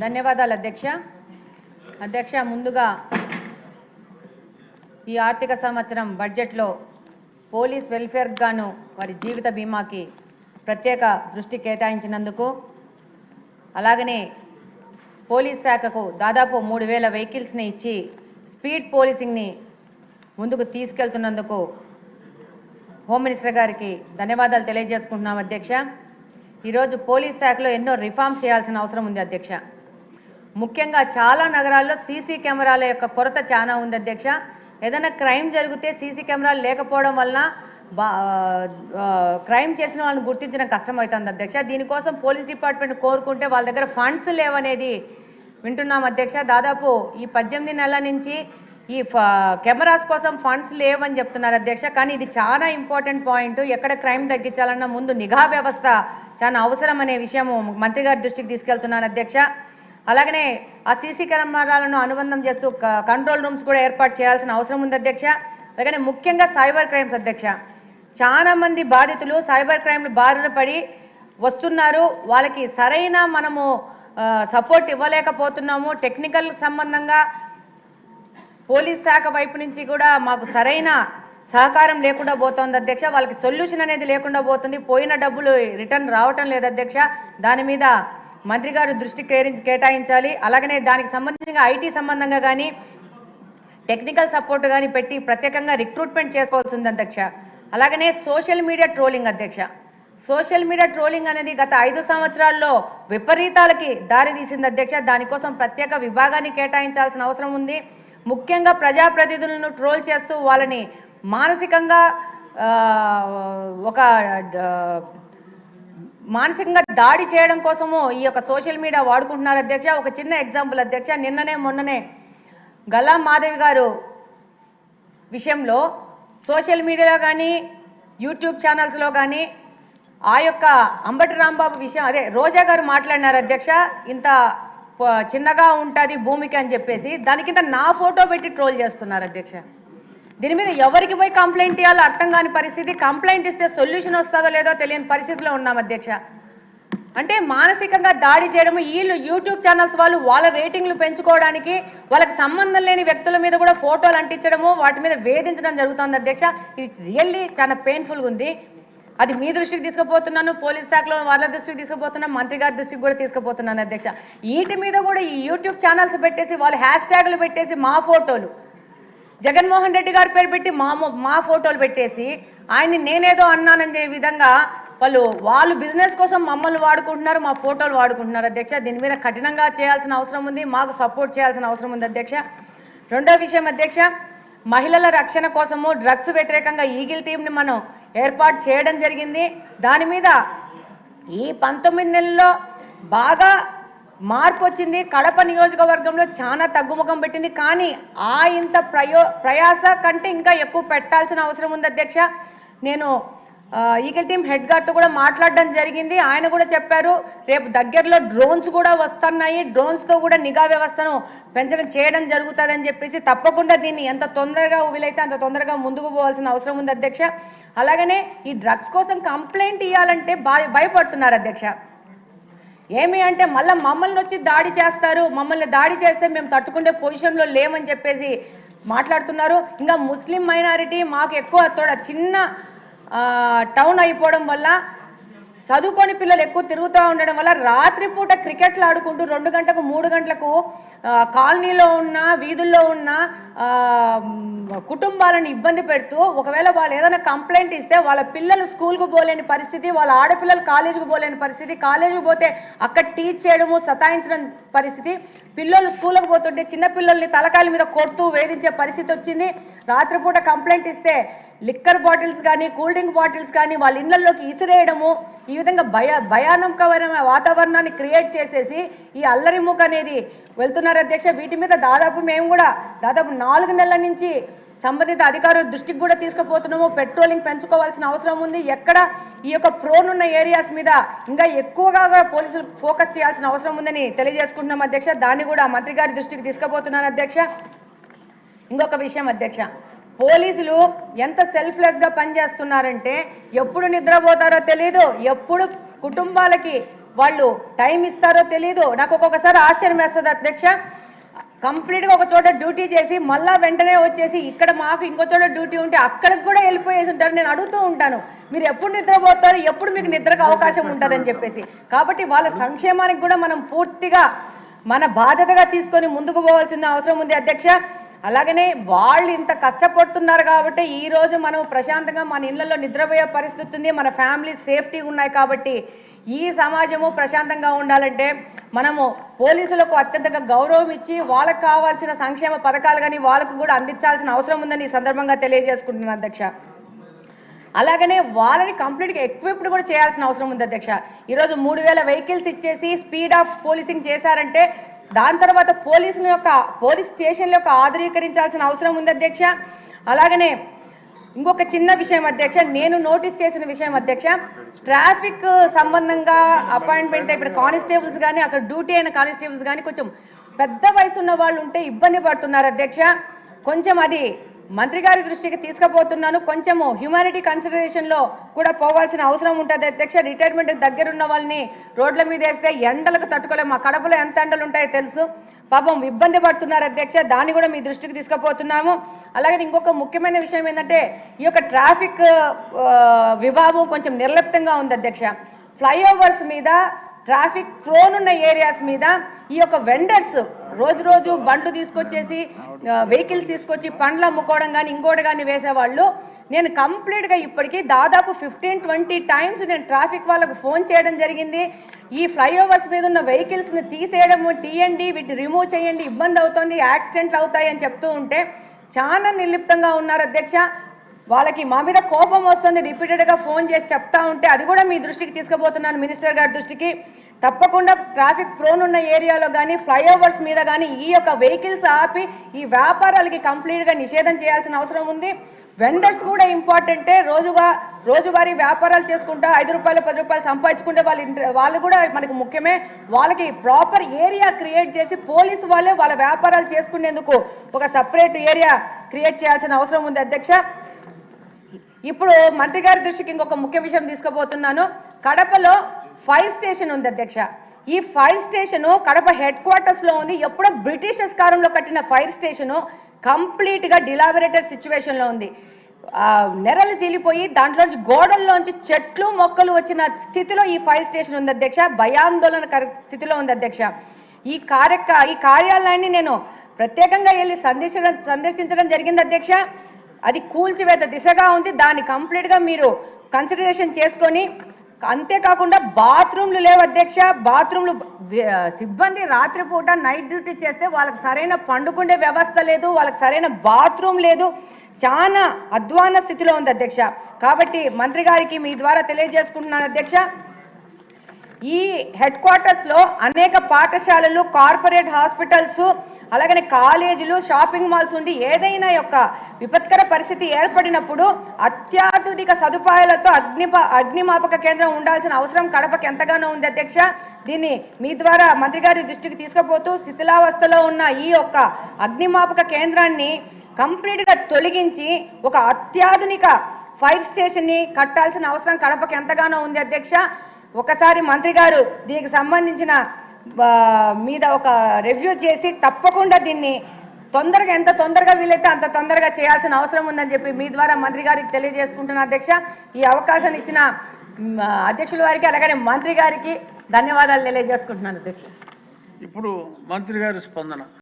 ధన్యవాదాలు అధ్యక్ష ముందుగా ఈ ఆర్థిక సంవత్సరం బడ్జెట్లో పోలీస్ వెల్ఫేర్ గాను వారి జీవిత బీమాకి ప్రత్యేక దృష్టి కేటాయించినందుకు అలాగనే పోలీస్ శాఖకు దాదాపు 3000 వెహికల్స్ని ఇచ్చి స్పీడ్ పోలీసింగ్ని ముందుకు తీసుకెళ్తున్నందుకు హోమ్ మినిస్టర్ గారికి ధన్యవాదాలు తెలియజేసుకుంటున్నాం అధ్యక్ష। ఈరోజు పోలీస్ శాఖలో ఎన్నో రిఫార్మ్స్ చేయాల్సిన అవసరం ఉంది అధ్యక్ష। ముఖ్యంగా చాలా నగరాల్లో సీసీ కెమెరాల యొక్క కొరత చాలా ఉంది అధ్యక్ష। ఏదైనా క్రైమ్ జరిగితే సీసీ కెమెరాలు లేకపోవడం వలన క్రైమ్ చేసిన వాళ్ళని గుర్తించడం కష్టమవుతుంది అధ్యక్ష। దీనికోసం పోలీస్ డిపార్ట్మెంట్ కోరుకుంటే వాళ్ళ దగ్గర ఫండ్స్ లేవనేది వింటున్నాం అధ్యక్ష। దాదాపు ఈ 18 నెలల నుంచి ఈ కెమెరాస్ కోసం ఫండ్స్ లేవని చెప్తున్నారు అధ్యక్ష। కానీ ఇది చాలా ఇంపార్టెంట్ పాయింట్। ఎక్కడ క్రైమ్ తగ్గించాలన్నా ముందు నిఘా వ్యవస్థ చాలా అవసరం అనే విషయం మంత్రి గారి దృష్టికి తీసుకెళ్తున్నాను అధ్యక్ష। అలాగనే ఆ సీసీ కెమెరాలను అనుబంధం చేస్తూ కంట్రోల్ రూమ్స్ కూడా ఏర్పాటు చేయాల్సిన అవసరం ఉంది అధ్యక్ష। అలాగనే ముఖ్యంగా సైబర్ క్రైమ్స్ అధ్యక్ష, చాలా మంది బాధితులు సైబర్ క్రైమ్లు బారిన పడి వస్తున్నారు। వాళ్ళకి సరైన మనము సపోర్ట్ ఇవ్వలేకపోతున్నాము। టెక్నికల్ సంబంధంగా పోలీస్ శాఖ వైపు నుంచి కూడా మాకు సరైన సహకారం లేకుండా పోతుంది అధ్యక్ష। వాళ్ళకి సొల్యూషన్ అనేది లేకుండా పోతుంది। పోయిన డబ్బులు రిటర్న్ రావటం లేదు అధ్యక్ష। దాని మీద మంత్రి గారు దృష్టి కేటాయించాలి। అలాగనే దానికి సంబంధించిన ఐటీ సంబంధంగా కానీ టెక్నికల్ సపోర్ట్ కానీ పెట్టి ప్రత్యేకంగా రిక్రూట్మెంట్ చేసుకోవాల్సింది అధ్యక్ష। అలాగనే సోషల్ మీడియా ట్రోలింగ్ అధ్యక్ష, సోషల్ మీడియా ట్రోలింగ్ అనేది గత 5 సంవత్సరాల్లో విపరీతాలకి దారి తీసింది అధ్యక్ష। దానికోసం ప్రత్యేక విభాగాన్ని కేటాయించాల్సిన అవసరం ఉంది। ముఖ్యంగా ప్రజాప్రతినిధులను ట్రోల్ చేస్తూ వాళ్ళని మానసికంగా మానసికంగా దాడి చేయడం కోసము ఈ యొక్క సోషల్ మీడియా వాడుకుంటున్నారు అధ్యక్ష। ఒక చిన్న ఎగ్జాంపుల్ అధ్యక్ష, మొన్ననే గల్లా మాధవి గారు విషయంలో సోషల్ మీడియాలో కానీ యూట్యూబ్ ఛానల్స్లో కానీ ఆ యొక్క అంబటి రాంబాబు విషయం అదే రోజా గారు మాట్లాడినారు అధ్యక్ష। ఇంత చిన్నగా ఉంటుంది భూమికి అని చెప్పేసి దానికింత నా ఫోటో పెట్టి ట్రోల్ చేస్తున్నారు అధ్యక్ష। దీని మీద ఎవరికి పోయి కంప్లైంట్ ఇవ్వాలో అర్థం కాని పరిస్థితి, కంప్లైంట్ ఇస్తే సొల్యూషన్ వస్తుందో లేదో తెలియని పరిస్థితిలో ఉన్నాం అధ్యక్ష। అంటే మానసికంగా దాడి చేయడము, వీళ్ళు యూట్యూబ్ ఛానల్స్ వాళ్ళు వాళ్ళ రేటింగ్లు పెంచుకోవడానికి వాళ్ళకి సంబంధం లేని వ్యక్తుల మీద కూడా ఫోటోలు అంటించడము, వాటి మీద వేధించడం జరుగుతుంది అధ్యక్ష। ఇది రియల్లీ చాలా పెయిన్ఫుల్గా ఉంది। అది మీ దృష్టికి తీసుకుపోతున్నాను, పోలీస్ శాఖలో వాళ్ళ దృష్టికి తీసుకుపోతున్నాను, మంత్రి గారి దృష్టికి కూడా తీసుకుపోతున్నాను అధ్యక్ష। వీటి మీద కూడా ఈ యూట్యూబ్ ఛానల్స్ పెట్టేసి వాళ్ళు హ్యాష్ ట్యాగులు పెట్టేసి మా ఫోటోలు, జగన్మోహన్ రెడ్డి గారి పేరు పెట్టి మా ఫోటోలు పెట్టేసి ఆయన్ని నేనేదో అన్నాననే విధంగా వాళ్ళు బిజినెస్ కోసం మమ్మల్ని వాడుకుంటున్నారు, మా ఫోటోలు వాడుకుంటున్నారు అధ్యక్ష। దీని మీద కఠినంగా చేయాల్సిన అవసరం ఉంది, మాకు సపోర్ట్ చేయాల్సిన అవసరం ఉంది అధ్యక్ష। రెండో విషయం అధ్యక్ష, మహిళల రక్షణ కోసము డ్రగ్స్ వ్యతిరేకంగా ఈగిల్ టీంని మనం ఏర్పాటు చేయడం జరిగింది। దాని మీద ఈ 19 నెలల్లో బాగా మార్పు వచ్చింది। కడప నియోజకవర్గంలో చాలా తగ్గుముఖం పెట్టింది, కానీ ఇంత ప్రయాస కంటే ఇంకా ఎక్కువ పెట్టాల్సిన అవసరం ఉంది అధ్యక్ష। నేను ఈగిల్ టీం హెడ్ గారితో కూడా మాట్లాడడం జరిగింది। ఆయన కూడా చెప్పారు రేపు దగ్గరలో డ్రోన్స్ కూడా వస్తున్నాయి, డ్రోన్స్తో కూడా నిఘా వ్యవస్థను చేయడం జరుగుతుందని చెప్పేసి తప్పకుండా దీన్ని ఎంత తొందరగా వీలైతే అంత తొందరగా ముందుకు పోవాల్సిన అవసరం ఉంది అధ్యక్ష। అలాగనే ఈ డ్రగ్స్ కోసం కంప్లైంట్ ఇవ్వాలంటే భయపడుతున్నారు అధ్యక్ష। ఏమి అంటే మళ్ళీ మమ్మల్ని వచ్చి దాడి చేస్తారు, మమ్మల్ని దాడి చేస్తే మేము తట్టుకునే పొజిషన్లో లేమని చెప్పేసి మాట్లాడుతున్నారు। ఇంకా ముస్లిం మైనారిటీ మాకు ఎక్కువ చిన్న టౌన్ అయిపోవడం వల్ల చదువుకొని పిల్లలు ఎక్కువ తిరుగుతూ ఉండడం వల్ల రాత్రిపూట క్రికెట్లు ఆడుకుంటూ 2 గంటలకు 3 గంటలకు కాలనీలో ఉన్న వీధుల్లో ఉన్న కుటుంబాలను ఇబ్బంది పెడుతూ ఒకవేళ వాళ్ళు ఏదైనా కంప్లైంట్ ఇస్తే వాళ్ళ పిల్లలు స్కూల్కు పోలేని పరిస్థితి, వాళ్ళ ఆడపిల్లలు కాలేజీకి పోలేని పరిస్థితి, కాలేజీకి పోతే అక్కడ టీచ్ చేయడము సతాయించడం పరిస్థితి, పిల్లలు స్కూల్కి పోతుంటే చిన్నపిల్లల్ని తలకాయల మీద కొడుతూ వేధించే పరిస్థితి వచ్చింది। రాత్రిపూట కంప్లైంట్ ఇస్తే లిక్కర్ బాటిల్స్ కానీ కూల్ డ్రింక్ బాటిల్స్ కానీ వాళ్ళ ఇళ్లలోకి ఇసిరేయడము, ఈ విధంగా భయానకమైన వాతావరణాన్ని క్రియేట్ చేసేసి ఈ అల్లరిముఖ అనేది వెళ్తున్నారు అధ్యక్ష। వీటి మీద మేము కూడా దాదాపు 4 నెలల నుంచి సంబంధిత అధికారుల దృష్టికి కూడా తీసుకుపోతున్నాము। పెట్రోలింగ్ పెంచుకోవాల్సిన అవసరం ఉంది। ఎక్కడ ఈ యొక్క ప్రోన్ ఉన్న ఏరియాస్ మీద ఇంకా ఎక్కువగా పోలీసులు ఫోకస్ చేయాల్సిన అవసరం ఉందని తెలియజేసుకుంటున్నాం అధ్యక్ష। దాన్ని కూడా మంత్రి గారి దృష్టికి తీసుకుపోతున్నాను అధ్యక్ష। ఇంకొక విషయం అధ్యక్ష, పోలీసులు ఎంత సెల్ఫ్లెస్గా పనిచేస్తున్నారంటే ఎప్పుడు నిద్రపోతారో తెలియదు, ఎప్పుడు కుటుంబాలకి వాళ్ళు టైం ఇస్తారో తెలియదు. నాకు ఒక్కొక్కసారి ఆశ్చర్యం వేస్తుంది అధ్యక్ష. కంప్లీట్గా ఒక చోట డ్యూటీ చేసి మళ్ళా వెంటనే వచ్చేసి ఇక్కడ మాకు ఇంకో చోట డ్యూటీ ఉంటే అక్కడికి కూడా వెళ్ళిపోయేసి ఉంటారు. నేను అడుగుతూ ఉంటాను, మీరు ఎప్పుడు నిద్రపోతారు, ఎప్పుడు మీకు నిద్రకు అవకాశం ఉంటుందని చెప్పేసి. కాబట్టి వాళ్ళ సంక్షేమానికి కూడా మనం పూర్తిగా మన బాధ్యతగా తీసుకొని ముందుకు పోవాల్సిన అవసరం ఉంది అధ్యక్ష. అలాగనే వాళ్ళు ఇంత కష్టపడుతున్నారు కాబట్టి ఈరోజు మనం ప్రశాంతంగా మన ఇళ్లలో నిద్రపోయే పరిస్థితి ఉంది, మన ఫ్యామిలీ సేఫ్టీ ఉన్నాయి. కాబట్టి ఈ సమాజము ప్రశాంతంగా ఉండాలంటే మనము పోలీసులకు అత్యంతగా గౌరవం ఇచ్చి వాళ్ళకు కావాల్సిన సంక్షేమ పథకాలు కానీ వాళ్ళకు కూడా అందించాల్సిన అవసరం ఉందని ఈ సందర్భంగా తెలియజేసుకుంటున్నాను అధ్యక్ష. అలాగనే వాళ్ళని కంప్లీట్గా ఎక్విప్డ్ కూడా చేయాల్సిన అవసరం ఉంది అధ్యక్ష. ఈరోజు 3000 వెహికల్స్ ఇచ్చేసి స్పీడ్ ఆఫ్ పోలీసింగ్ చేశారంటే దాని తర్వాత పోలీస్ స్టేషన్ల యొక్క ఆధునీకరించాల్సిన అవసరం ఉంది అధ్యక్ష. అలాగనే ఇంకొక చిన్న విషయం అధ్యక్ష, నేను నోటీస్ చేసిన విషయం అధ్యక్ష, ట్రాఫిక్ సంబంధంగా అపాయింట్మెంట్ ఇప్పుడు కానిస్టేబుల్స్ కానీ అక్కడ డ్యూటీ అయిన కానిస్టేబుల్స్ కానీ కొంచెం పెద్ద వయసు ఉన్న వాళ్ళు ఉంటే ఇబ్బంది పడుతున్నారు అధ్యక్ష. కొంచెం అది మంత్రి గారి దృష్టికి తీసుకుపోతున్నాను. కొంచెము హ్యూమానిటీ కన్సిడరేషన్లో కూడా పోవాల్సిన అవసరం ఉంటుంది అధ్యక్ష. రిటైర్మెంట్ దగ్గరున్న వాళ్ళని రోడ్ల మీద వేస్తే ఎండలకు తట్టుకోలేము. మా కడపలో ఎంత ఎండలు ఉంటాయో తెలుసు. పాపం ఇబ్బంది పడుతున్నారు అధ్యక్ష. దాన్ని కూడా మీ దృష్టికి తీసుకుపోతున్నాము. అలాగే ఇంకొక ముఖ్యమైన విషయం ఏంటంటే ఈ యొక్క ట్రాఫిక్ విభాగం కొంచెం నిర్లిప్తంగా ఉంది అధ్యక్ష. ఫ్లైఓవర్స్ మీద ట్రాఫిక్ ప్రోన్ ఉన్న ఏరియాస్ మీద ఈ యొక్క వెండర్స్ రోజు బండ్లు తీసుకొచ్చేసి వెహికల్స్ తీసుకొచ్చి పండ్లు అమ్ముకోవడం కానీ ఇంకోటి కానీ వేసేవాళ్ళు, నేను కంప్లీట్గా ఇప్పటికీ దాదాపు 15-20 టైమ్స్ నేను ట్రాఫిక్ వాళ్ళకు ఫోన్ చేయడం జరిగింది. ఈ ఫ్లైఓవర్స్ మీద ఉన్న వెహికల్స్ని తీసేయడము, తీయండి, వీటిని రిమూవ్ చేయండి, ఇబ్బంది అవుతుంది, యాక్సిడెంట్లు అవుతాయి అని చెప్తూ ఉంటే చాలా నిర్లిప్తంగా ఉన్నారు అధ్యక్ష. వాళ్ళకి మా మీద కోపం వస్తుంది, రిపీటెడ్గా ఫోన్ చేసి చెప్తా ఉంటే అది కూడా మీ దృష్టికి తీసుకుపోతున్నాను, మినిస్టర్ గారి దృష్టికి. తప్పకుండా ట్రాఫిక్ ప్రోన్ ఉన్న ఏరియాలో కానీ ఫ్లైఓవర్స్ మీద కానీ ఈ యొక్క వెహికల్స్ ఆపి ఈ వ్యాపారాలకి కంప్లీట్గా నిషేధం చేయాల్సిన అవసరం ఉంది. వెండర్స్ కూడా ఇంపార్టెంటే. రోజువారీ వ్యాపారాలు చేసుకుంటా 5 రూపాయలు 10 రూపాయలు సంపాదించుకుంటే వాళ్ళు కూడా మనకు ముఖ్యమే. వాళ్ళకి ప్రాపర్ ఏరియా క్రియేట్ చేసి పోలీసు వాళ్ళే వాళ్ళ వ్యాపారాలు చేసుకునేందుకు ఒక సపరేట్ ఏరియా క్రియేట్ చేయాల్సిన అవసరం ఉంది అధ్యక్ష. ఇప్పుడు మంత్రి గారి దృష్టికి ఇంకొక ముఖ్య విషయం తీసుకుపోతున్నాను. కడపలో ఫైర్ స్టేషన్ ఉంది అధ్యక్ష. ఈ ఫైర్ స్టేషను కడప హెడ్ క్వార్టర్స్లో ఉంది. ఎప్పుడో బ్రిటిషర్స్ కాలంలో కట్టిన ఫైర్ స్టేషను కంప్లీట్గా డిలాబరేటెడ్ సిచ్యువేషన్లో ఉంది. నెరలు చీలిపోయి దాంట్లోంచి గోడల్లోంచి చెట్లు మొక్కలు వచ్చిన స్థితిలో ఈ ఫైర్ స్టేషన్ ఉంది అధ్యక్ష. భయాందోళన స్థితిలో ఉంది అధ్యక్ష. ఈ కార్యాలయాన్ని నేను ప్రత్యేకంగా వెళ్ళి సందర్శించడం జరిగింది అధ్యక్ష. అది కూల్చివేత దిశగా ఉంది. దాన్ని కంప్లీట్గా మీరు కన్సిడరేషన్ చేసుకొని, అంతేకాకుండా బాత్రూమ్లు లేవు అధ్యక్ష. బాత్రూమ్లు సిబ్బంది రాత్రిపూట నైట్ డ్యూటీ చేస్తే వాళ్ళకి సరైన పండుకుండే వ్యవస్థ లేదు, వాళ్ళకి సరైన బాత్రూమ్ లేదు. చాలా అధ్వాన స్థితిలో ఉంది అధ్యక్ష. కాబట్టి మంత్రి గారికి మీ ద్వారా తెలియజేసుకుంటున్నాను అధ్యక్ష, ఈ హెడ్ క్వార్టర్స్లో అనేక పాఠశాలలు, కార్పొరేట్ హాస్పిటల్స్, అలాగనే కాలేజీలు, షాపింగ్ మాల్స్ ఉండి ఏదైనా యొక్క విపత్కర పరిస్థితి ఏర్పడినప్పుడు అత్యాధునిక సదుపాయాలతో అగ్నిమాపక కేంద్రం ఉండాల్సిన అవసరం కడపకి ఎంతగానో ఉంది అధ్యక్ష. దీన్ని మీ ద్వారా మంత్రి గారి దృష్టికి తీసుకుపోతూ శిథిలావస్థలో ఉన్న ఈ యొక్క అగ్నిమాపక కేంద్రాన్ని కంప్లీట్గా తొలగించి ఒక అత్యాధునిక ఫైర్ స్టేషన్ని కట్టాల్సిన అవసరం కడపకి ఎంతగానో ఉంది అధ్యక్ష. ఒకసారి మంత్రి గారు దీనికి సంబంధించిన మీద ఒక రివ్యూ చేసి తప్పకుండా దీన్ని ఎంత తొందరగా వీలైతే అంత తొందరగా చేయాల్సిన అవసరం ఉందని చెప్పి మీ ద్వారా మంత్రి గారికి తెలియజేసుకుంటున్నా అధ్యక్ష. ఈ అవకాశాన్ని ఇచ్చిన అధ్యక్షుల వారికి అలాగే మంత్రి గారికి ధన్యవాదాలు తెలియజేసుకుంటున్నాను అధ్యక్ష. ఇప్పుడు మంత్రి గారి స్పందన.